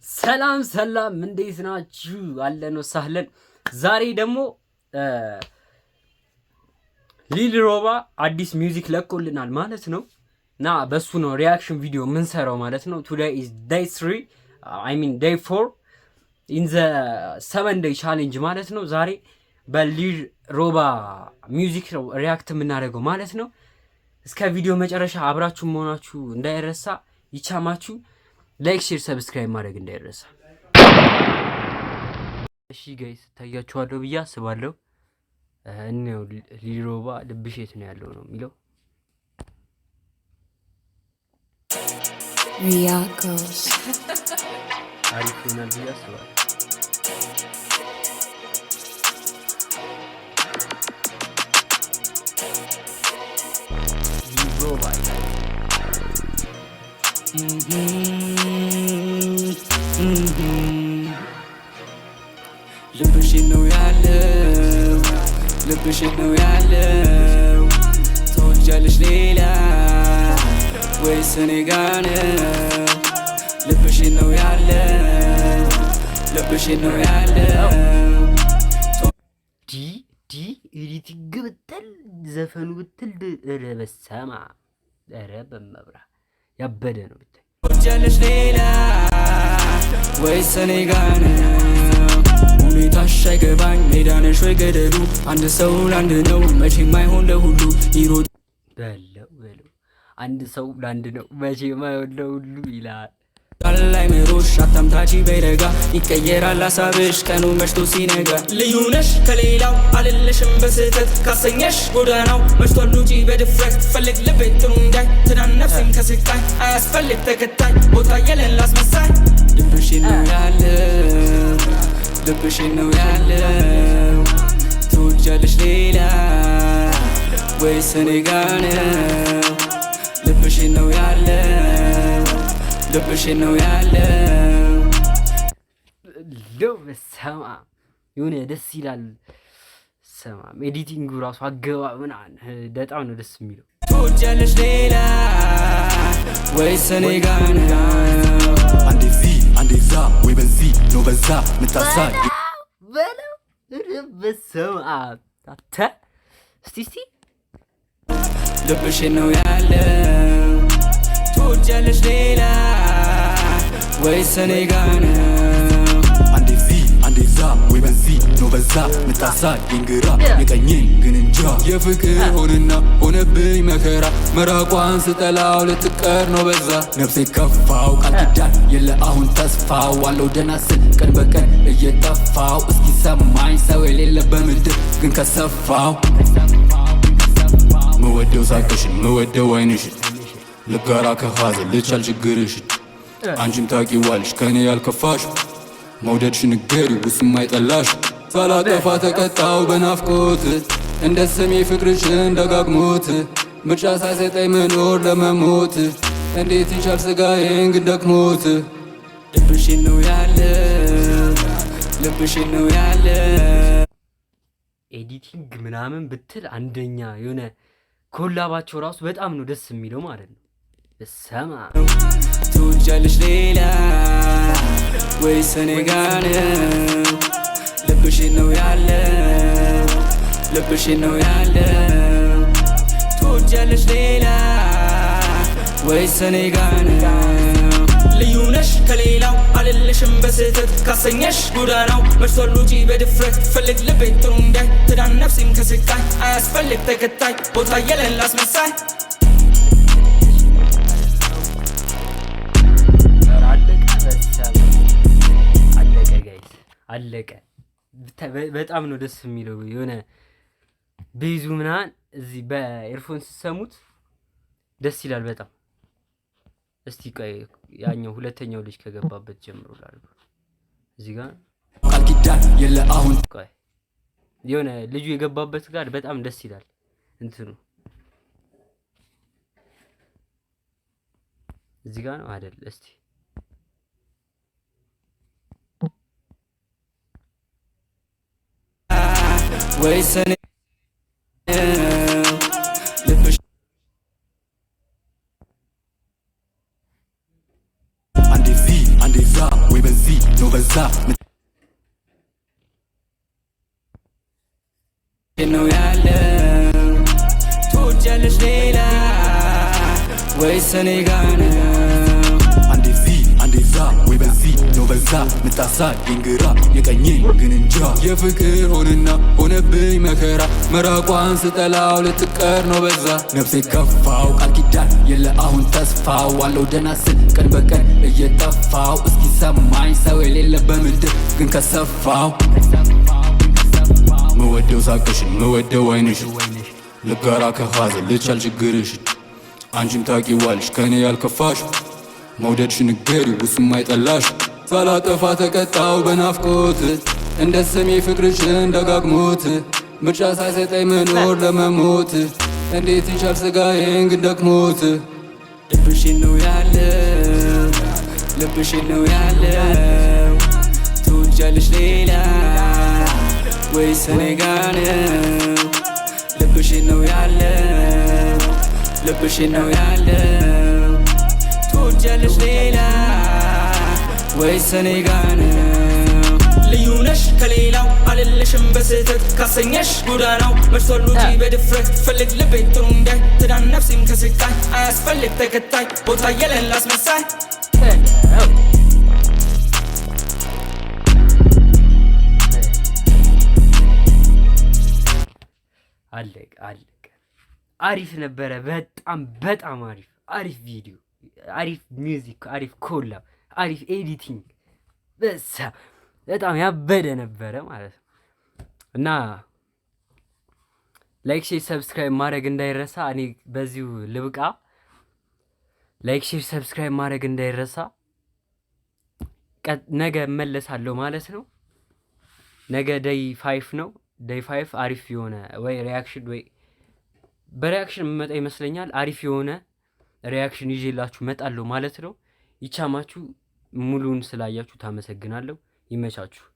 ሰላም ሰላም እንዴት ናችሁ? አለን ወሳህለን። ዛሬ ደግሞ ሊል ሮባ አዲስ ሚውዚክ ለቆልናል ማለት ነው እና በሱ ነው ሪያክሽን ቪዲዮ የምንሰራው ማለት ነው። ቱዴይ ኢዝ ዴይ 3 አይ ሚን ዴይ 4 ኢን ዘ 7 ዴይ ቻሌንጅ ማለት ነው። ዛሬ በሊል ሮባ ሚውዚክ ነው ሪያክት የምናደርገው ማለት ነው። እስከ ቪዲዮ መጨረሻ አብራችሁ መሆናችሁ እንዳይረሳ። ይቻማችሁ ላይክ ሼር ሰብስክራይብ ማድረግ እንዳይረሳ። እሺ ጋይስ ታያችኋለሁ ብዬ አስባለሁ። እኔው ሊል ሮባ ልብሽ የት ነው ያለው ነው የሚለው ሪያኮስ አሪፍ ይሆናል ብዬ አስባለሁ። ሊል ሮባ ልብሽን ነው ያለው ልብሽን ነው ያለው ትወጃለሽ ሌላ ወይስ እኔ ጋር ነው? ልብሽን ነው ያለው ልብሽን ነው ያለው ዲ ኤዲቲንግ ብትል ዘፈኑ ብትል ኧረ በስመ አብ ኧረ በመብራ ያበደ ነው ብታይ። ትወጃለሽ ሌላ ወይስ እኔ ጋር ነው? ሁኔታሽ አይገባኝ ሜዳነሽ ወይ ገደሉ አንድ ሰው ለአንድ ነው መቼም አይሆን ለሁሉ ይሮጥ በለው አንድ ሰው ለአንድ ነው መቼም አይሆን ለሁሉ ይላል። ላይ ምሮሽ አታምታቺ በይረጋ ይቀየራል ሀሳብሽ ቀኑ መሽቶ ሲነጋ። ልዩ ነሽ ከሌላው አልልሽም በስህተት ካሰኘሽ ጎዳናው መሽቷል ውጪ በድፍረት ፈልግ ልቤ ጥሩ እንዳይ ትዳን ነፍሴም ከስቃይ አያስፈልግ ተከታይ ቦታ የሌለ አስመሳይ። ልብሽን ነው ያለው ልብሽን ነው ያለው ትወጃለሽ ሌላ ወይስ እኔ ጋር ነው? ልብሽን ነው ያለው ልብሽን ነው ያለው በስመ አብ የሆነ ደስ ይላል። ሰማ ኤዲቲንጉ ራሱ አገባብ ምናምን በጣም ነው ደስ የሚለው። ትወጃለሽ ሌላ ወይስ እኔ ጋር ነው? አንዴ ዚ አንዴ ዛ ወይ በዚህ ነው በዛ ምታሳይ በለው በስመ አብ አተ እስቲ ልብሽን ነው ያለው ትወጃለሽ ሌላ ወይስ እኔ ጋር ነው? አንዴ ዚ አንዴ ዛ ወይ በዚህ ነው በዛ ምታሳይ ግራ የቀኝን ግን እንጃ የፍቅር ሆንና ሆነብኝ መከራ መራቋን ስጠላው ልትቀር ነው በዛ ነፍሴ ከፋው ቃል ኪዳን የለ አሁን ተስፋው ዋለው ደህና ስል ቀን በቀን እየጠፋው እስኪሰማኝ ሰው የሌለ በምድር ግን ከሰፋው ምወደው ሳቅሽን ምወደው አይንሽን ልጋራ ከሐዘን ልቻል ችግርሽን አንቺም ታውቂዋለሽ ከኔ ያልከፋሽ መውደድሽን ንገሪው ውስም አይጠላሽ ሳላጠፋ ተቀጣው በናፍቆት እንደ ስሜ ፍቅርሽን ደጋግሞት ምርጫ ሳይሰጠኝ መኖር ለመሞት እንዴት ይቻል ስጋዬን ግን ደክሞት። ልብሽን ነው ያለው ልብሽን ነው ያለው ኤዲቲንግ ምናምን ብትል አንደኛ የሆነ ኮላባቸው ራሱ በጣም ነው ደስ የሚለው ማለት ነው። በስመ አብ ትወጃለሽ ሌላ ወይስ እኔ ጋር ነው? ልብሽን ነው ያለው ልብሽን ነው ያለው ትወጃለሽ ሌላ ወይስ እኔ ጋር ነው? ልዩ ነሽ ከሌላው አልልሽም በስህተት ካሰኘሽ ጎዳናው መሽቷል ውጪ በድፍረት ፈልግ ልቤ ጥሩ እንዳይ ትዳን ነፍሴም ከስቃይ አያስፈልግ ተከታይ ቦታ የሌለ አስመሳይ። አለቀ ጋይስ አለቀ። በጣም ነው ደስ የሚለው የሆነ ቤዙ ምናምን እዚህ በኤርፎን ሲሰሙት ደስ ይላል በጣም። እስቲ ቆይ ያኛው ሁለተኛው ልጅ ከገባበት ጀምሮ ላድርግ እዚህ ጋር ቃል ኪዳን የለ አሁን ቆይ የሆነ ልጁ የገባበት ጋር በጣም ደስ ይላል እንትኑ እዚህ ጋር ነው አይደል? እስቲ ወይስ እኔ በዛ ነው ያለው ትወጃለሽ ሌላ ወይስ እኔ ጋር ነው? አንዴ ዚ አንዴ ዛ ወይ በዚህ ነው በዛ ምጣሳ የንግራ የቀኝን ግን እንጃ የፍቅር ሆንና ሆነብኝ መከራ መራቋን ስጠላው ልትቀር ነው በዛ ነፍሴ ከፋው ቃል ኪዳን የለ አሁን ተስፋው ዋለው ደህና ስል ቀን በቀን እየጠፋው እስኪሰማኝ ሰው የሌለ በምድር ግን ከሰፋው መወደው ሳቅሽን መወደው አይንሽን ልጋራ ከሐዘን ልቻል ችግርሽን አንቺም ታቂዋልሽ ከኔ ያልከፋሽ መውደድሽ ንገሪው ውስም አይጠላሽ ሳላጠፋ ተቀጣው በናፍቆት እንደ ስሜ ፍቅርሽን ደጋግሞት ምርጫ ሳይሰጠኝ መኖር ለመሞት እንዴት ይቻል ስጋዬን ግን ደክሞት ልብሽን ነው ያለው ልብሽን ነው ያለው ትወጃለሽ ሌላ ወይስ እኔ ጋር ነው? ልብሽን ነው ያለው ልብሽን ነው ያለው ትወጃለሽ ሌላ ወይስ እኔ ጋር ነው? ልዩ ነሽ ከሌላው አልልሽም በስህተት ካሰኘሽ ጎዳናው መርሷል እንጂ በድፍረት ፈልግ ልቤ ጥሩ እንዳይ ትዳን ነፍሴም ከስቃይ አያስፈልግ ተከታይ ቦታ የለን ላስመሳይ አለቀ። አሪፍ ነበረ። በጣም አሪፍ ቪዲዮ፣ አሪፍ ሚውዚክ፣ አሪፍ ኮላብ፣ አሪፍ ኤዲቲንግ በጣም ያበደ ነበረ ማለት ነው እና ላይክ፣ ሼር፣ ሰብስክራይብ ማድረግ እንዳይረሳ። እኔ በዚሁ ልብቃ። ላይክ፣ ሼር፣ ሰብስክራይብ ማድረግ እንዳይረሳ። ነገ እመለሳለሁ ማለት ነው። ነገ ዴይ 5 ነው። ዴይ 5 አሪፍ የሆነ ወይ ሪያክሽን ወይ በሪያክሽን መጣ ይመስለኛል። አሪፍ የሆነ ሪያክሽን ይዤላችሁ መጣለሁ ማለት ነው። ይቻማችሁ። ሙሉን ስላያችሁ ታመሰግናለሁ። ይመቻችሁ።